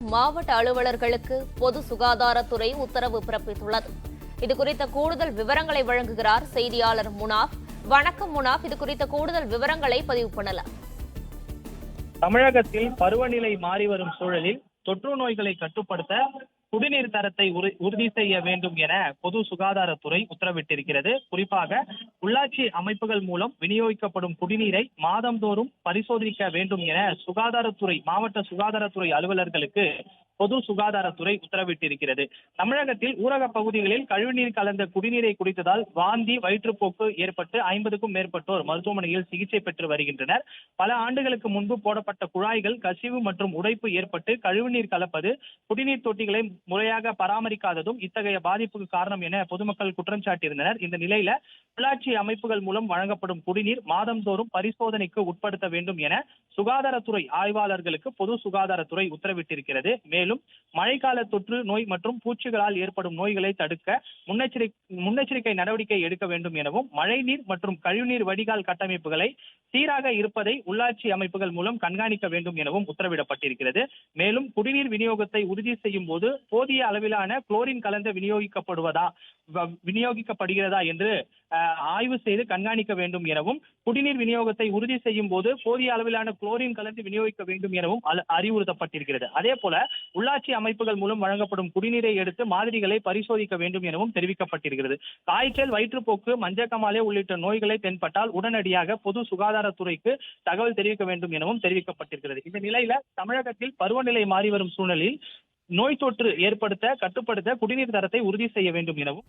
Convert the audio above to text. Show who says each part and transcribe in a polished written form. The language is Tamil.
Speaker 1: மாவட்ட அலுவலர்களுக்கு பொது சுகாதாரத்துறை உத்தரவு பிறப்பித்துள்ளது. இதுகுறித்த கூடுதல் விவரங்களை வழங்குகிறார் செய்தியாளர் முனாஃப். வணக்கம் முனாஃப், இதுகுறித்த கூடுதல் விவரங்களை பதிவு பண்ணலாம்.
Speaker 2: தமிழகத்தில் பருவநிலை மாறி வரும் சூழலில் தொற்று நோய்களை கட்டுப்படுத்த குடிநீர் தரத்தை உறுதி செய்ய வேண்டும் என பொது சுகாதாரத்துறை உத்தரவிட்டிருக்கிறது. குறிப்பாக உள்ளாட்சி அமைப்புகள் மூலம் விநியோகிக்கப்படும் குடிநீரை மாதந்தோறும் பரிசோதிக்க வேண்டும் என மாவட்ட சுகாதாரத்துறை அலுவலர்களுக்கு பொது சுகாதாரத்துறை உத்தரவிட்டிருக்கிறது. தமிழகத்தில் ஊரக பகுதிகளில் கழிவுநீர் கலந்த குடிநீரை குடித்ததால் வாந்தி, வயிற்றுப்போக்கு ஏற்பட்டு 50க்கும் மேற்பட்டோர் மருத்துவமனையில் சிகிச்சை பெற்று வருகின்றனர். பல ஆண்டுகளுக்கு முன்பு போடப்பட்ட குழாய்கள் கசிவு மற்றும் உடைப்பு ஏற்பட்டு கழிவுநீர் கலப்பது, குடிநீர் தொட்டிகளை முறையாக பராமரிக்காததும் இத்தகைய பாதிப்புக்கு காரணம் என பொதுமக்கள் குற்றம் சாட்டியிருந்தனர். இந்த நிலையில உள்ளாட்சி அமைப்புகள் மூலம் வழங்கப்படும் குடிநீர் மாதந்தோறும் பரிசோதனைக்கு உட்படுத்த வேண்டும் என சுகாதாரத்துறை ஆய்வாளர்களுக்கு பொது சுகாதாரத்துறை உத்தரவிட்டிருக்கிறது. மேலும் மழைக்கால தொற்று நோய் மற்றும் பூச்சிகளால் ஏற்படும் நோய்களை தடுக்க முன்னெச்சரிக்கை நடவடிக்கை எடுக்க வேண்டும் எனவும், மழைநீர் மற்றும் கழிவுநீர் வடிகால் கட்டமைப்புகளை சீராக இருப்பதை உள்ளாட்சி அமைப்புகள் மூலம் கண்காணிக்க வேண்டும் எனவும் உத்தரவிடப்பட்டிருக்கிறது. மேலும் குடிநீர் விநியோகத்தை உறுதி செய்யும் போது போதிய அளவிலான குளோரின் கலந்து விநியோகிக்கப்படுகிறதா என்று ஆய்வு செய்து கண்காணிக்க வேண்டும் எனவும், குடிநீர் விநியோகத்தை உறுதி செய்யும் போது போதிய அளவிலான குளோரின் கலந்து விநியோகிக்க வேண்டும் எனவும் அறிவுறுத்தப்பட்டிருக்கிறது. அதே போல உள்ளாட்சி அமைப்புகள் மூலம் வழங்கப்படும் குடிநீரை எடுத்து மாதிரிகளை பரிசோதிக்க வேண்டும் எனவும் தெரிவிக்கப்பட்டிருக்கிறது. காய்ச்சல், வயிற்றுப்போக்கு, மஞ்சக்காமாலை உள்ளிட்ட நோய்களை தென்பட்டால் உடனடியாக பொது சுகாதாரத்துறைக்கு தகவல் தெரிவிக்க வேண்டும் எனவும் தெரிவிக்கப்பட்டிருக்கிறது. இந்த நிலையில தமிழகத்தில் பருவநிலை மாறி வரும் சூழலில் நோய் தொற்று கட்டுப்படுத்த குடிநீர் தரத்தை உறுதி செய்ய வேண்டும் எனவும்